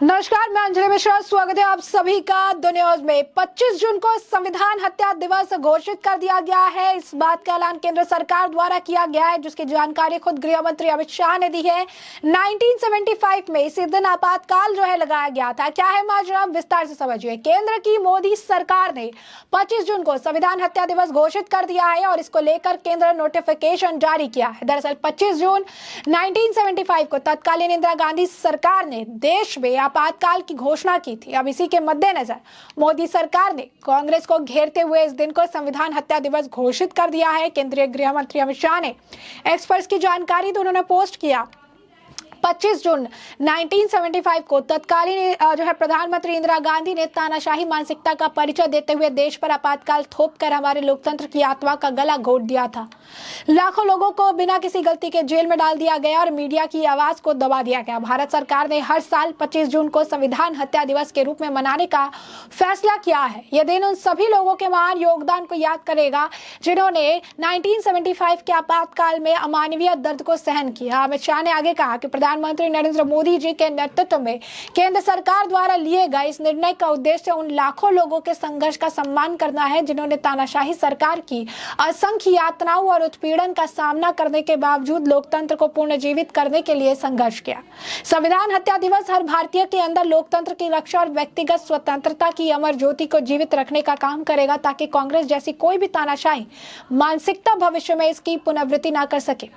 नमस्कार, मैं अंजलि मिश्रा। स्वागत है आप सभी का द न्यूज में। 25 जून को संविधान हत्या दिवस घोषित कर दिया गया है। इस बात का ऐलान केंद्र सरकार द्वारा किया गया है, जिसकी जानकारी खुद गृह मंत्री अमित शाह ने दी है। 1975 में इसी दिन आपातकाल लगाया गया था। क्या है माजरा, विस्तार से समझिए। केंद्र की मोदी सरकार ने 25 जून को संविधान हत्या दिवस घोषित कर दिया है और इसको लेकर केंद्र नोटिफिकेशन जारी किया है। दरअसल 25 जून 1975 को तत्कालीन इंदिरा गांधी सरकार ने देश में आपातकाल की घोषणा की थी। अब इसी के मद्देनजर मोदी सरकार ने कांग्रेस को घेरते हुए इस दिन को संविधान हत्या दिवस घोषित कर दिया है। केंद्रीय गृह मंत्री अमित शाह ने एक्सपर्ट्स की जानकारी तो उन्होंने पोस्ट किया। 25 जून 1975 को तत्कालीन प्रधानमंत्री इंदिरा गांधी ने तानाशाही मानसिकता का परिचय देते हुए देश पर आपातकाल थोपकर हमारे लोकतंत्र की आत्मा का गला घोट दिया था। लाखों लोगों को बिना किसी गलती के जेल में डाल दिया गया और मीडिया की आवाज को दबा दिया गया। भारत सरकार ने हर साल 25 जून को संविधान हत्या दिवस के रूप में मनाने का फैसला किया है। यह दिन उन सभी लोगों के महान योगदान को याद करेगा जिन्होंने 1975 के आपातकाल में अमानवीय दर्द को सहन किया। अमित शाह ने आगे कहा कि प्रधानमंत्री नरेंद्र मोदी जी के नेतृत्व में केंद्र सरकार द्वारा लिए गए इस निर्णय का उद्देश्य उन लाखों लोगों के संघर्ष का सम्मान करना है जिन्होंने तानाशाही सरकार की असंख्य यातनाओं और उत्पीड़न का सामना करने के बावजूद लोकतंत्र को पुनर्जीवित करने के लिए संघर्ष किया। संविधान हत्या दिवस हर भारतीय के अंदर लोकतंत्र की रक्षा और व्यक्तिगत स्वतंत्रता की अमर ज्योति को जीवित रखने का काम करेगा ताकि कांग्रेस जैसी कोई भी तानाशाही मानसिकता भविष्य में इसकी पुनरावृत्ति न कर सके।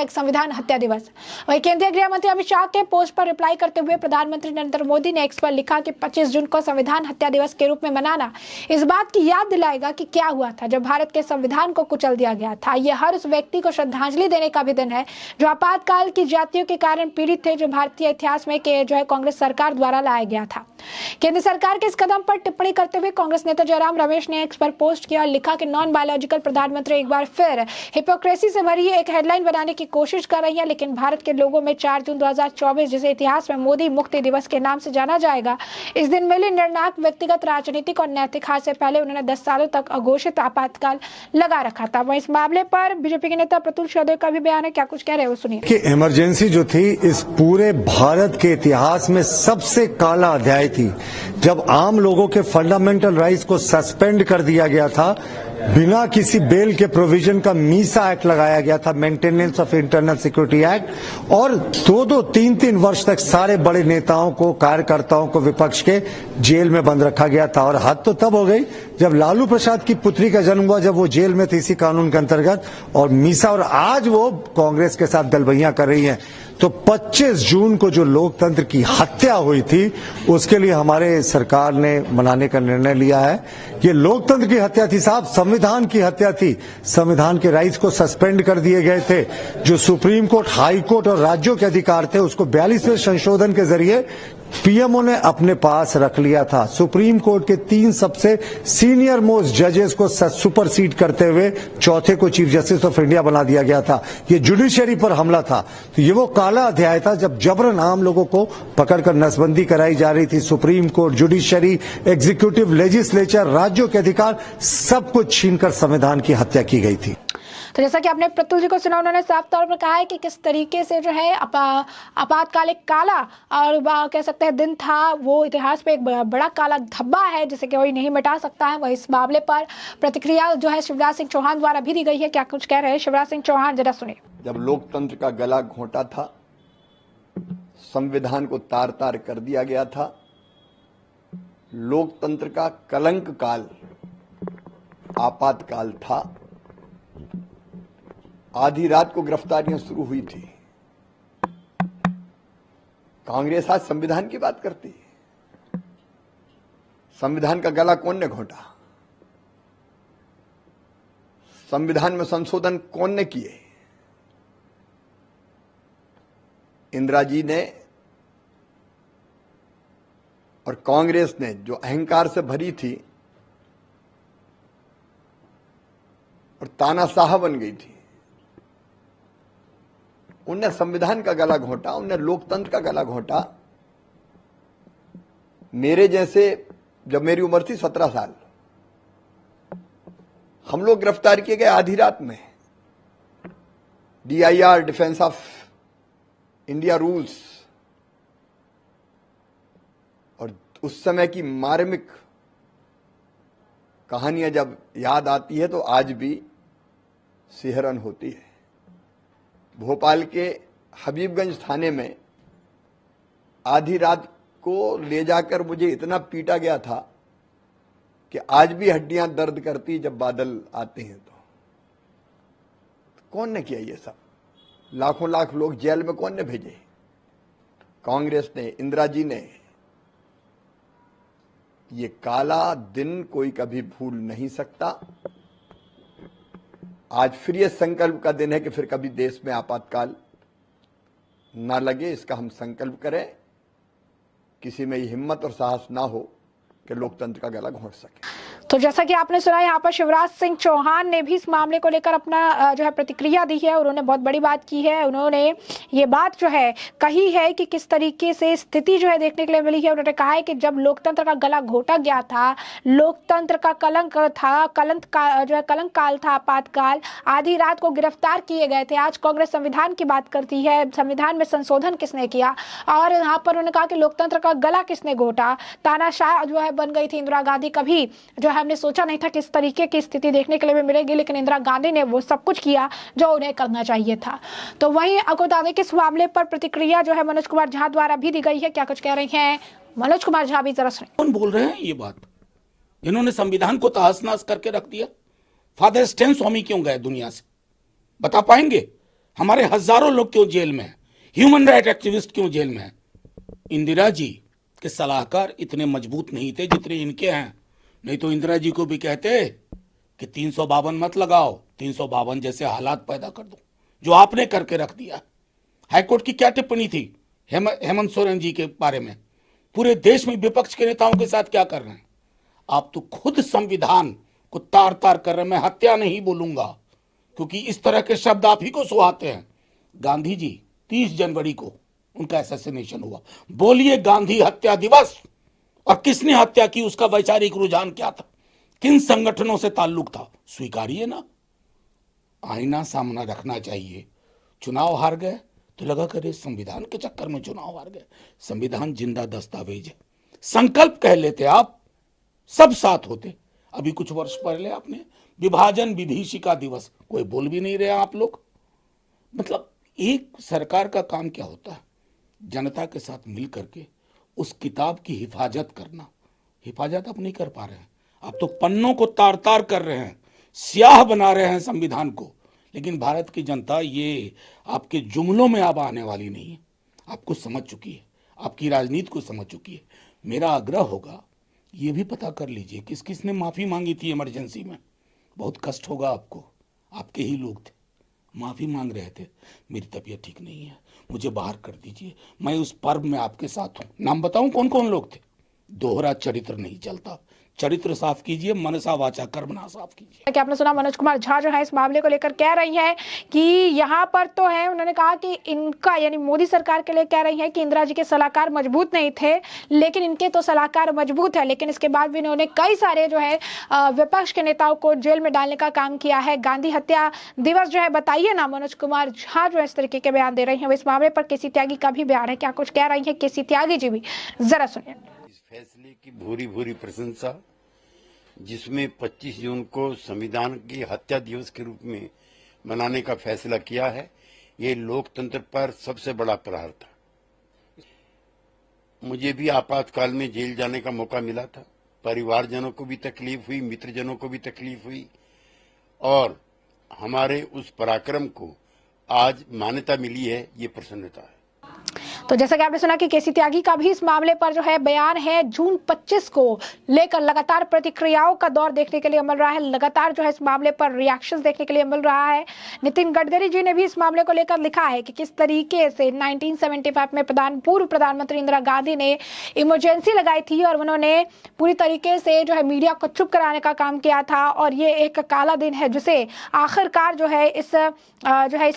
#संविधान हत्या दिवस। वहीं केंद्रीय गृह मंत्री अमित शाह के पोस्ट पर रिप्लाई करते हुए प्रधानमंत्री नरेंद्र मोदी ने एक्स पर लिखा कि 25 जून को संविधान हत्या दिवस के रूप में मनाना इस बात की याद दिलाएगा कि क्या हुआ था जब भारत के संविधान को कुचल दिया गया था। यह हर उस व्यक्ति को श्रद्धांजलि देने का भी दिन है जो आपातकाल की जातियों के कारण पीड़ित थे, जो भारतीय इतिहास में कांग्रेस सरकार द्वारा लाया गया था। केंद्र सरकार के इस कदम पर टिप्पणी करते हुए कांग्रेस नेता जयराम रमेश ने एक्स पर पोस्ट किया और लिखा कि नॉन बायोलॉजिकल प्रधानमंत्री एक बार फिर हिपोक्रेसी से भरी एक हेडलाइन बनाने की कोशिश कर रही है, लेकिन भारत के लोगों में 4 जून 2024 जिसे इतिहास में मोदी मुक्ति दिवस के नाम से जाना जाएगा, इस दिन मिली निर्णायक व्यक्तिगत राजनीतिक और नैतिक हार से पहले उन्होंने 10 सालों तक अघोषित आपातकाल लगा रखा था। वहीं इस मामले पर बीजेपी के नेता प्रतुल चौधरी का भी बयान है। क्या कुछ कह रहे हैं वो सुनिए। कि इमरजेंसी जो थी इस पूरे भारत के इतिहास में सबसे काला अध्याय थी, जब आम लोगों के फंडामेंटल राइट्स को सस्पेंड कर दिया गया था, बिना किसी बेल के प्रोविजन का मीसा एक्ट लगाया गया था, maintenance of internal security act, और 2-2, 3-3 वर्ष तक सारे बड़े नेताओं को, कार्यकर्ताओं को विपक्ष के जेल में बंद रखा गया था। और हद तो तब हो गई जब लालू प्रसाद की पुत्री का जन्म हुआ, जब वो जेल में थी इसी कानून के अंतर्गत, और मीसा, और आज वो कांग्रेस के साथ गलबैयां कर रही हैं। तो 25 जून को जो लोकतंत्र की हत्या हुई थी उसके लिए हमारे सरकार ने मनाने का निर्णय लिया है। ये लोकतंत्र की हत्या थी साहब, संविधान की हत्या थी। संविधान के राइट्स को सस्पेंड कर दिए गए थे। जो सुप्रीम कोर्ट, हाई कोर्ट और राज्यों के अधिकार थे उसको 42वें संशोधन के जरिए पीएमओ ने अपने पास रख लिया था। सुप्रीम कोर्ट के 3 सबसे सीनियर मोस्ट जजेस को सुपरसीड करते हुए चौथे को चीफ जस्टिस ऑफ इंडिया बना दिया गया था। ये जुडिशरी पर हमला था। तो ये वो काला अध्याय था जब जबरन आम लोगों को पकड़कर नसबंदी कराई जा रही थी। Supreme court, judiciary, executive, legislature, राज्यों के अधिकार सब कुछ छीनकर संविधान की हत्या की गई थी। तो जैसा कि आपने प्रतुल जी को सुना, उन्होंने साफ तौर पर कहा है कि किस तरीके से आपातकाल एक काला और कह सकते हैं दिन था, वो इतिहास पे एक बड़ा काला धब्बा है जिसे कोई नहीं मिटा सकता है। वह इस मामले पर प्रतिक्रिया शिवराज सिंह चौहान द्वारा भी दी गई है। क्या कुछ कह रहे हैं शिवराज सिंह चौहान, जरा सुनिए। जब लोकतंत्र का गला घोंटा था, संविधान को तार तार कर दिया गया था, लोकतंत्र का कलंक काल आपातकाल था। आधी रात को गिरफ्तारियां शुरू हुई थी। कांग्रेस आज संविधान की बात करती है। संविधान का गला कौन ने घोंटा? संविधान में संशोधन कौन ने किए? इंदिरा जी ने और कांग्रेस ने, जो अहंकार से भरी थी और तानाशाह बन गई थी, उनने संविधान का गला घोंटा, उनने लोकतंत्र का गला घोंटा। मेरे जैसे, जब मेरी उम्र थी 17 साल, हम लोग गिरफ्तार किए गए आधी रात में। DIR, defence of India rules, और उस समय की मार्मिक कहानियां जब याद आती है तो आज भी सिहरन होती है। भोपाल के हबीबगंज थाने में आधी रात को ले जाकर मुझे इतना पीटा गया था कि आज भी हड्डियां दर्द करती जब बादल आते हैं। तो कौन ने किया ये सब? लाखों लाख लोग जेल में कौन ने भेजे? कांग्रेस ने, इंदिरा जी ने। ये काला दिन कोई कभी भूल नहीं सकता। आज फिर ये संकल्प का दिन है कि फिर कभी देश में आपातकाल ना लगे, इसका हम संकल्प करें। किसी में ये हिम्मत और साहस ना हो कि लोकतंत्र का गला घोंट सके। तो जैसा कि आपने सुना, यहाँ पर शिवराज सिंह चौहान ने भी इस मामले को लेकर अपना जो है प्रतिक्रिया दी है। उन्होंने बहुत बड़ी बात की है। उन्होंने ये बात जो है कही है कि किस तरीके से स्थिति जो है देखने के लिए मिली है। उन्होंने कहा है कि जब लोकतंत्र का गला घोटा गया था, लोकतंत्र का कलंक था, कलंक काल था, आपातकाल, आधी रात को गिरफ्तार किए गए थे। आज कांग्रेस संविधान की बात करती है, संविधान में संशोधन किसने किया, और यहाँ पर उन्होंने कहा कि लोकतंत्र का गला किसने घोटा। तानाशाह जो है बन गई थी इंदिरा गांधी। कभी जो हमने सोचा नहीं था कि इस तरीके की स्थिति देखने के लिए भी मिलेगी, लेकिन इंदिरा गांधी ने वो सब कुछ किया जो उन्हें करना चाहिए था। तो वहीं आपको बता दें कि इस मामले पर प्रतिक्रिया जो है मनोज कुमार झा द्वारा भी दी गई है। क्या कुछ कह रही हैं मनोज कुमार झा भी जरा सुनिए। कौन बोल रहे हैं ये बात? इन्होंने संविधान को तहस नहस करके रख दिया। फादर स्टेन स्वामी क्यों गए दुनिया से, बता पाएंगे? हमारे हजारों लोग क्यों जेल में हैं? ह्यूमन राइट एक्टिविस्ट क्यों जेल में हैं? इंदिरा जी के सलाहकार इतने मजबूत नहीं थे जितने इनके हैं। नहीं तो इंदिरा जी को भी कहते कि 352 मत लगाओ, 352 जैसे हालात पैदा कर दो, जो आपने करके रख दिया। हाईकोर्ट की क्या टिप्पणी थी हेमंत सोरेन जी के बारे में? पूरे देश में विपक्ष के नेताओं के साथ क्या कर रहे हैं आप? तो खुद संविधान को तार तार कर रहे हैं। मैं हत्या नहीं बोलूंगा क्योंकि इस तरह के शब्द आप ही को सुहाते हैं। गांधी जी 30 जनवरी को उनका असैसिनेशन हुआ। बोलिए गांधी हत्या दिवस, और किसने हत्या की, उसका वैचारिक रुझान क्या था, किन संगठनों से ताल्लुक था, स्वीकारिए ना। आईना सामना रखना चाहिए। चुनाव हार गए तो लगा करे संविधान के चक्कर में चुनाव हार गए। संविधान जिंदा दस्तावेज है। संकल्प कह लेते आप, सब साथ होते। अभी कुछ वर्ष पहले आपने विभाजन विभीषिका दिवस, कोई बोल भी नहीं रहे आप लोग। मतलब एक सरकार का काम क्या होता है? जनता के साथ मिल करके उस किताब की हिफाजत करना। हिफाजत आप नहीं कर पा रहे हैं। आप तो पन्नों को तार तार कर रहे हैं, स्याह बना रहे हैं संविधान को। लेकिन भारत की जनता ये आपके जुमलों में अब आने वाली नहीं है। आपको समझ चुकी है, आपकी राजनीति को समझ चुकी है। मेरा आग्रह होगा ये भी पता कर लीजिए किस किस ने माफी मांगी थी इमरजेंसी में। बहुत कष्ट होगा आपको, आपके ही लोग थे, माफी मांग रहे थे, मेरी तबीयत ठीक नहीं है, मुझे बाहर कर दीजिए, मैं उस पर्व में आपके साथ हूं। नाम बताऊं कौन कौन लोग थे? दोहरा चरित्र नहीं चलता। चरित्र साफ कीजिए, मनसा वाचा कर्मणा साफ कीजिए। कि आपने सुना मनोज कुमार झा जो है इस मामले को लेकर कह रही है कि यहाँ पर तो है, उन्होंने कहा कि इनका यानी मोदी सरकार के लिए कह रही है कि इंदिरा जी के सलाहकार मजबूत नहीं थे, लेकिन इनके तो सलाहकार मजबूत है। लेकिन इसके बाद भी इन्होंने कई सारे जो है विपक्ष के नेताओं को जेल में डालने का काम किया है। गांधी हत्या दिवस जो है बताइए ना। मनोज कुमार झा जो इस तरीके के बयान दे रही है। इस मामले पर केसी त्यागी का भी बयान है। क्या कुछ कह रही है केसी त्यागी जी भी, जरा सुनिए। इस फैसले की भूरी भूरी प्रशंसा, जिसमें 25 जून को संविधान की हत्या दिवस के रूप में मनाने का फैसला किया है, ये लोकतंत्र पर सबसे बड़ा प्रहार था। मुझे भी आपातकाल में जेल जाने का मौका मिला था। परिवारजनों को भी तकलीफ हुई, मित्रजनों को भी तकलीफ हुई, और हमारे उस पराक्रम को आज मान्यता मिली है, ये प्रसन्नता है। तो जैसा कि आपने सुना कि केसी त्यागी का भी इस मामले पर जो है बयान है। जून 25 को लेकर लगातार प्रतिक्रियाओं का दौर देखने के लिए मिल रहा है। लगातार जो है इस मामले पर रिएक्शंस देखने के लिए मिल रहा है। नितिन गडकरी जी ने भी इस मामले को लेकर लिखा है कि किस तरीके से 1975 में पूर्व प्रधानमंत्री इंदिरा गांधी ने इमरजेंसी लगाई थी और उन्होंने पूरी तरीके से जो है मीडिया को चुप कराने का काम किया था। और ये एक काला दिन है जिसे आखिरकार जो है इस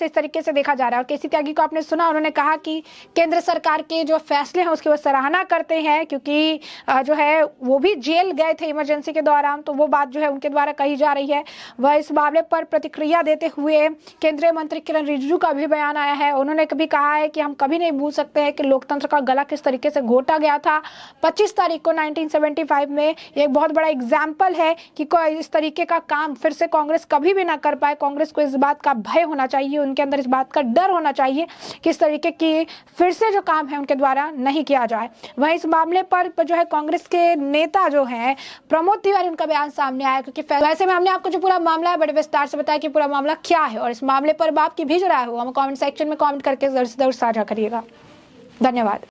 तरीके से देखा जा रहा है। और केसी त्यागी को आपने सुना, उन्होंने कहा कि केंद्र केंद्र सरकार के जो फैसले हैं उसकी वो सराहना करते हैं, क्योंकि जो है वो भी जेल गए थे इमरजेंसी के दौरान, तो वो बात जो है उनके द्वारा कही जा रही है। वह इस मामले पर प्रतिक्रिया देते हुए केंद्रीय मंत्री किरण रिजिजू का भी बयान आया है। उन्होंने कभी कहा है कि हम कभी नहीं भूल सकते हैं कि लोकतंत्र का गला किस तरीके से घोटा गया था 25 तारीख को 1975 में। एक बहुत बड़ा एग्जाम्पल है कि कोई इस तरीके का काम फिर से कांग्रेस कभी भी ना कर पाए। कांग्रेस को इस बात का भय होना चाहिए, उनके अंदर इस बात का डर होना चाहिए कि इस तरीके की फिर से जो काम है उनके द्वारा नहीं किया जाए। वहीं इस मामले पर जो है कांग्रेस के नेता जो है प्रमोद तिवारी, उनका बयान सामने आया, क्योंकि वैसे में हमने आपको जो पूरा मामला है बड़े विस्तार से बताया कि पूरा मामला क्या है, और इस मामले पर आपकी भी जो राय हो हमें कमेंट सेक्शन में कमेंट करके जरूर साझा करिएगा। धन्यवाद।